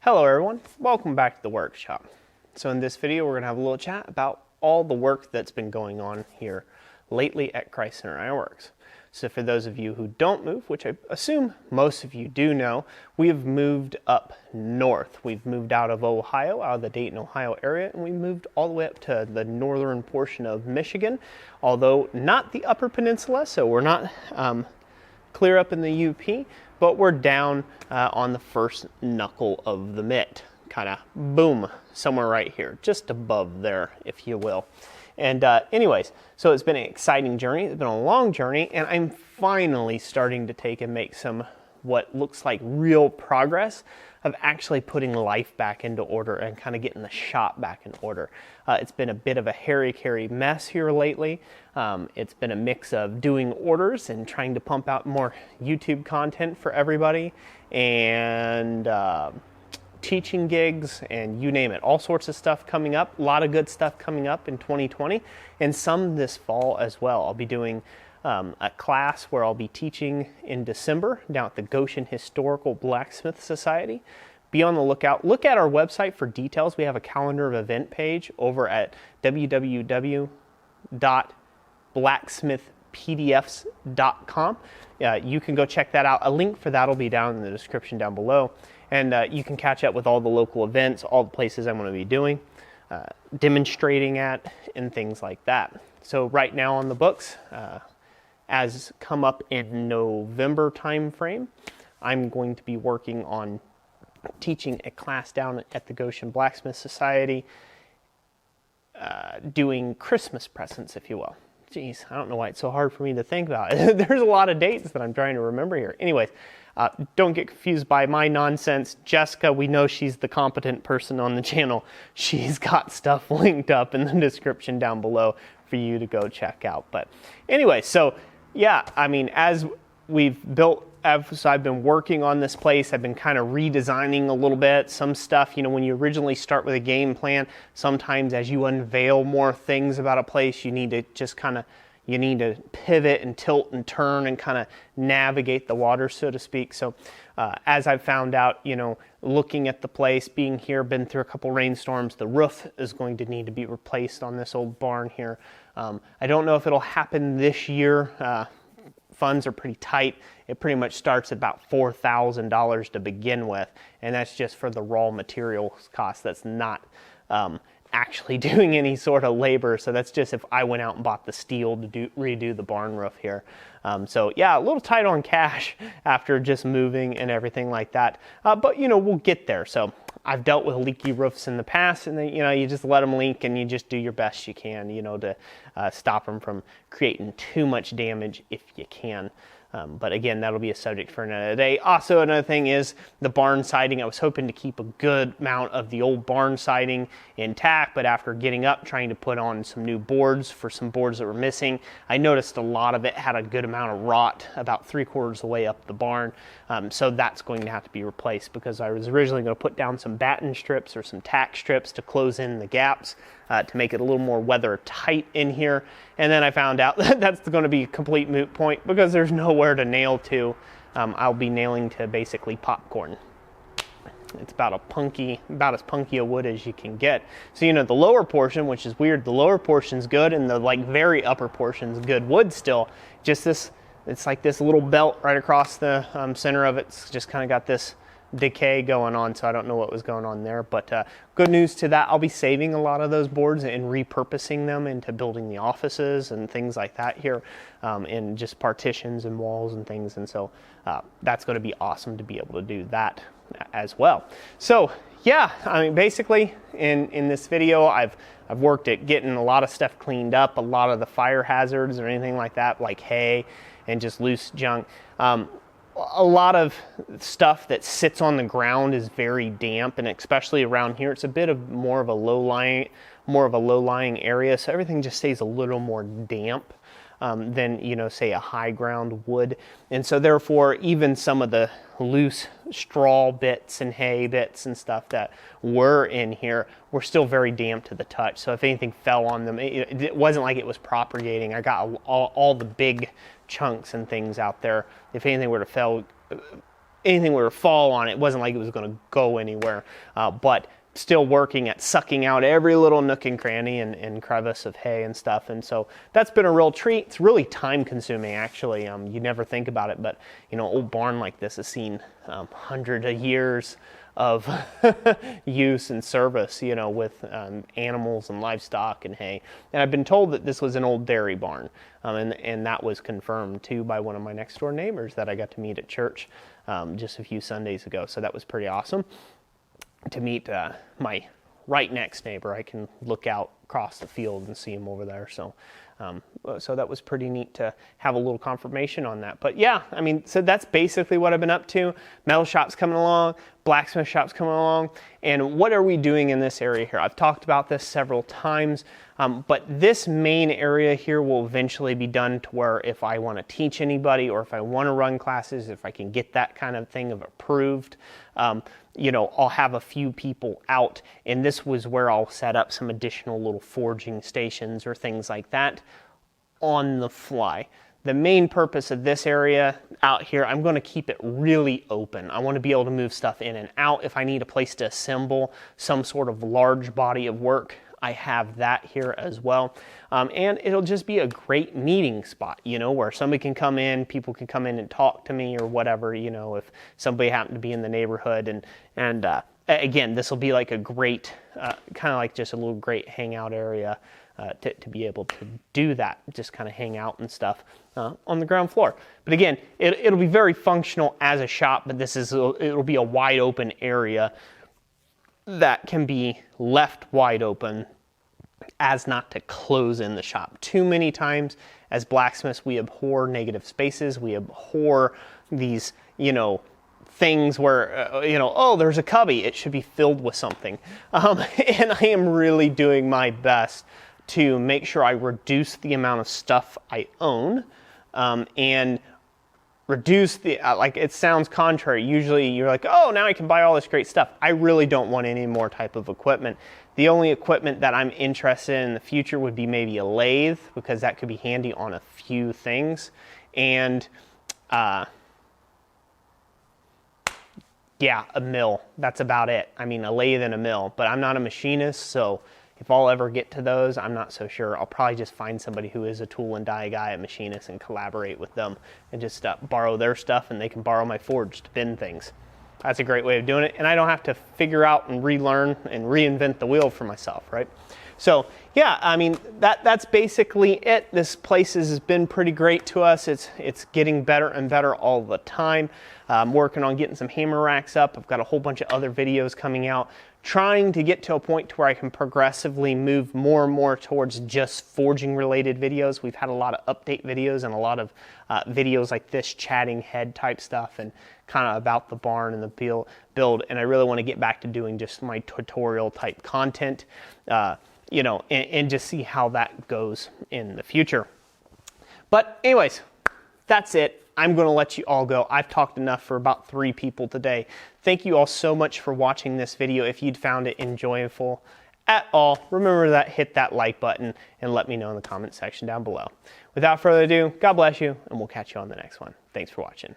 Hello everyone, welcome back to the workshop. So in this video we're going to have a little chat about all the work that's been going on here lately at Christ Centered Ironworks. So for those of you who don't move, which I assume most of you do know, we have moved up north. We've moved out of Ohio, out of the Dayton, Ohio area, and we moved all the way up to the northern portion of Michigan, although not the Upper Peninsula, so we're not clear up in the UP, but we're down on the first knuckle of the mitt, kind of boom, somewhere right here, just above there, if you will. And anyways, so it's been an exciting journey. It's been a long journey, and I'm finally starting to take and make some what looks like real progress of actually putting life back into order and kind of getting the shop back in order. It's been a bit of a hairy mess here lately. It's been a mix of doing orders and trying to pump out more YouTube content for everybody, and teaching gigs, and you name it, all sorts of stuff coming up. A lot of good stuff coming up in 2020, and some this fall as well. I'll be doing a class where I'll be teaching in December down at the Goshen Historical Blacksmith Society. Be on the lookout. Look at our website for details. We have a calendar of event page over at www.blacksmithpdfs.com. You can go check that out. A link for that will be down in the description down below. And you can catch up with all the local events, all the places I'm going to be doing, demonstrating at, and things like that. So right now on the books, as come up in November time frame, I'm going to be working on teaching a class down at the Goshen Blacksmith Society, doing Christmas presents, if you will. Jeez, I don't know why it's so hard for me to think about it. There's a lot of dates that I'm trying to remember here. Anyways, don't get confused by my nonsense. Jessica, we know she's the competent person on the channel. She's got stuff linked up in the description down below for you to go check out. But anyway, so yeah, I mean, as we've built, as I've been working on this place, I've been kind of redesigning a little bit. Some stuff, you know, when you originally start with a game plan, sometimes as you unveil more things about a place, you need to just kind of, you need to pivot and tilt and turn and kind of navigate the water, so to speak. So as I've found out, you know, looking at the place, being here, been through a couple rainstorms, the roof is going to need to be replaced on this old barn here. I don't know if it'll happen this year. Funds are pretty tight. It pretty much starts at about $4,000 to begin with, and that's just for the raw materials cost. That's not actually doing any sort of labor, so that's just if I went out and bought the steel to redo the barn roof here. So yeah, a little tight on cash after just moving and everything like that, but you know, we'll get there. So I've dealt with leaky roofs in the past, and then, you know, you just let them leak and you just do your best you can, you know, to stop them from creating too much damage if you can. But again, that'll be a subject for another day. Also, another thing is the barn siding. I was hoping to keep a good amount of the old barn siding intact, but after getting up, trying to put on some new boards for some boards that were missing, I noticed a lot of it had a good amount of rot about 3/4 of the way up the barn. So that's going to have to be replaced, because I was originally going to put down some batten strips or some tack strips to close in the gaps to make it a little more weather tight in here. And then I found out that that's going to be a complete moot point, because there's nowhere to nail to. I'll be nailing to basically popcorn. It's about as punky a wood as you can get. So, you know, the lower portion, which is weird, the lower portion's good, and the like very upper portion's good wood still. Just this, it's like this little belt right across the center of it. It's just kind of got this decay going on, so I don't know what was going on there. But good news to that, I'll be saving a lot of those boards and repurposing them into building the offices and things like that here, and just partitions and walls and things. And so that's going to be awesome to be able to do that as well. So yeah, I mean, basically in this video, I've worked at getting a lot of stuff cleaned up, a lot of the fire hazards or anything like that, like hay and just loose junk. A lot of stuff that sits on the ground is very damp, and especially around here, it's a bit of more of a low-lying area, so everything just stays a little more damp than, you know, say a high ground would. And so therefore, even some of the loose straw bits and hay bits and stuff that were in here were still very damp to the touch. So if anything fell on them, it wasn't like it was propagating. I got all the big chunks and things out there. If anything were to fall anything would fall on it. It wasn't like it was going to go anywhere, but still working at sucking out every little nook and cranny and crevice of hay and stuff. And so that's been a real treat. It's really time consuming, actually. You never think about it, but you know, an old barn like this has seen hundreds of years of use and service, you know, with animals and livestock and hay. And I've been told that this was an old dairy barn, and that was confirmed too by one of my next door neighbors that I got to meet at church just a few Sundays ago. So that was pretty awesome to meet my right next neighbor. I can look out across the field and see him over there. So so that was pretty neat to have a little confirmation on that. But yeah, I mean, so that's basically what I've been up to. Metal shop's coming along, blacksmith shop's coming along, and what are we doing in this area here? I've talked about this several times, but this main area here will eventually be done to where if I want to teach anybody or if I want to run classes, if I can get that kind of thing approved, you know, I'll have a few people out, and this was where I'll set up some additional little forging stations or things like that on the fly. The main purpose of this area out here, I'm going to keep it really open. I want to be able to move stuff in and out. If I need a place to assemble some sort of large body of work, I have that here as well. And it'll just be a great meeting spot, you know, where somebody can come in, people can come in and talk to me or whatever, you know, if somebody happened to be in the neighborhood. And again, this will be like a great, kind of like just a little great hangout area to be able to do that, just kind of hang out and stuff on the ground floor. But again, it'll be very functional as a shop, but it'll be a wide open area that can be left wide open as not to close in the shop. Too many times as blacksmiths, we abhor negative spaces. We abhor these, you know, things where, you know, oh, there's a cubby. It should be filled with something. And I am really doing my best to make sure I reduce the amount of stuff I own and reduce the, like it sounds contrary. Usually you're like, oh, now I can buy all this great stuff. I really don't want any more type of equipment. The only equipment that I'm interested in the future would be maybe a lathe, because that could be handy on a few things. And yeah, a mill. That's about it. I mean, a lathe and a mill, but I'm not a machinist, so if I'll ever get to those, I'm not so sure. I'll probably just find somebody who is a tool and die guy, a machinist, and collaborate with them and just borrow their stuff, and they can borrow my forge to bend things. That's a great way of doing it, and I don't have to figure out and relearn and reinvent the wheel for myself, right? So yeah, I mean, that's basically it. This place has been pretty great to us. It's getting better and better all the time. I'm working on getting some hammer racks up. I've got a whole bunch of other videos coming out, trying to get to a point to where I can progressively move more and more towards just forging related videos. We've had a lot of update videos and a lot of videos like this, chatting head type stuff and kind of about the barn and the build. And I really want to get back to doing just my tutorial type content, you know, and just see how that goes in the future. But anyways, that's it. I'm going to let you all go. I've talked enough for about 3 people today. Thank you all so much for watching this video. If you'd found it enjoyable at all, remember that, hit that like button and let me know in the comment section down below. Without further ado, God bless you, and we'll catch you on the next one. Thanks for watching.